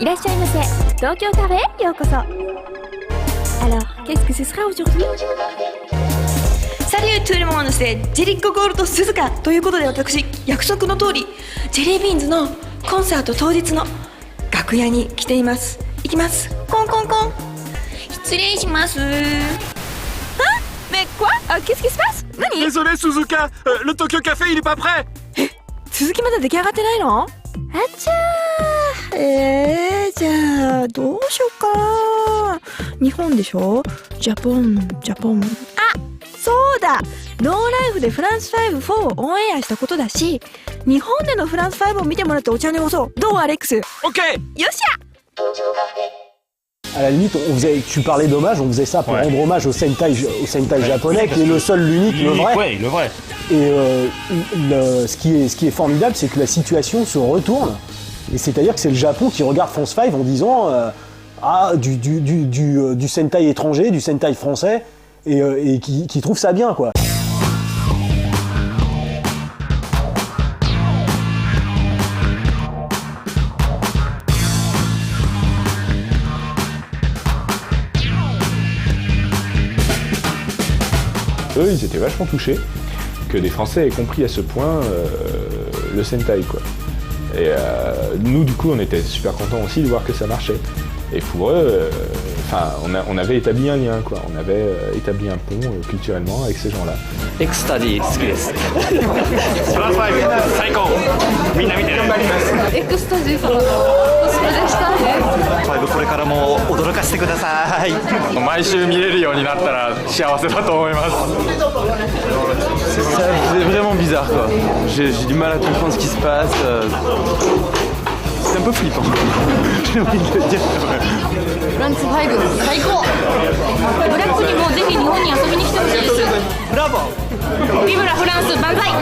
いらっしゃいませ。東京カフェへようこそ。Alors, qu'est-ce que ce sera aujourd'hui? Salut tout le monde, c'est ジェリッコゴールド鈴鹿ということで、私約束の通りジェリービーンズのコンサート当日の楽屋に来ています。行きます。コンコンコン。失礼します。Mais quoi? Qu'est-ce qui se passe? 何? Désolé Suzuka, le Tokyo Café il est pas prêt. 続きまだ出来上がってないの？あちゃー。じゃあどうしようかな。日本でしょ？ジャポン。あ、そうだ。ノーライフでフランス5-4をオンエアしたことだし、日本でのフランス5を見てもらってお茶におそう。どうアレックス？ Ok. よっしゃ。À la limite, tu parlais d'hommage, on faisait ça pour rendre hommage au Sentai japonais, qui est le seul, l'unique, le vrai. Ouais, le vrai. Et ce qui est formidable, c'est que la situation se retourne. Et c'est-à-dire que c'est le Japon qui regarde France 5 en disant du Sentai étranger, du Sentai français, et qui trouve ça bien, quoi. Eux, ils étaient vachement touchés que des Français aient compris à ce point le Sentai, quoi. Et nous, du coup, on était super contents aussi de voir que ça marchait. Et pour eux, on avait établi un lien, quoi. On avait établi un pont culturellement avec ces gens-là. エクスタディ好きです。フランス5最高。みんな見てね。エクスタジー様のコスプレしたいです。5これからも驚かせてください。毎週見れるようになったら幸せだと思います。C'est vraiment bizarre, quoi. J'ai du mal à comprendre ce qui se passe. C'est un peu flippant. J'ai envie de le dire. フランス5最高。ブラックにもぜひ日本に遊びに来てほしいです。ブラボー。ビブラフランス万歳。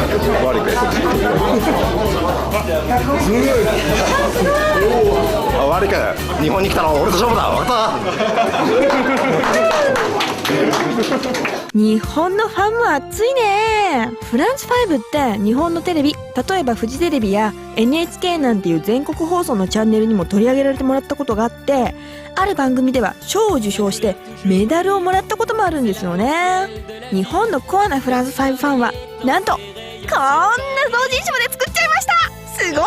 悪いか、日本に来たら俺と勝負だ。分かった。日本のファンも熱いね。フランス5って日本のテレビ、例えばフジテレビや NHK なんていう全国放送のチャンネルにも取り上げられてもらったことがあって、ある番組では賞を受賞してメダルをもらったこともあるんですよね。日本のコアなフランス5ファンはなんとこんな同人誌まで作っちゃいました。すごい。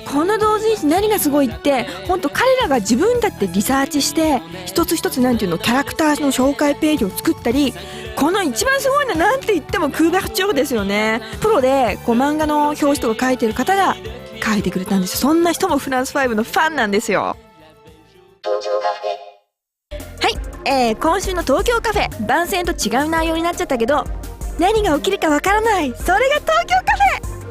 この同人誌何がすごいって、ほんと彼らが自分たちでリサーチして一つ一つなんていうのキャラクターの紹介ページを作ったり、この一番すごいのはなんて言ってもクーバーチョーですよね。プロで漫画の表紙とか書いてる方が書いてくれたんですよ。そんな人もフランス5のファンなんですよ。はい、今週の東京カフェ、番宣と違う内容になっちゃったけど、何が起きるかわからない、それが東京カフ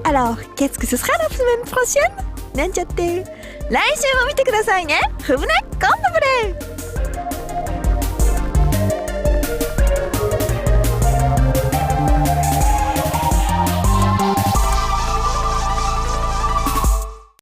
ェ。Alors, qu'est-ce que ce sera la semaine prochaine? なんちゃって。来週も見てくださいね。ふぶね、コントブレイ。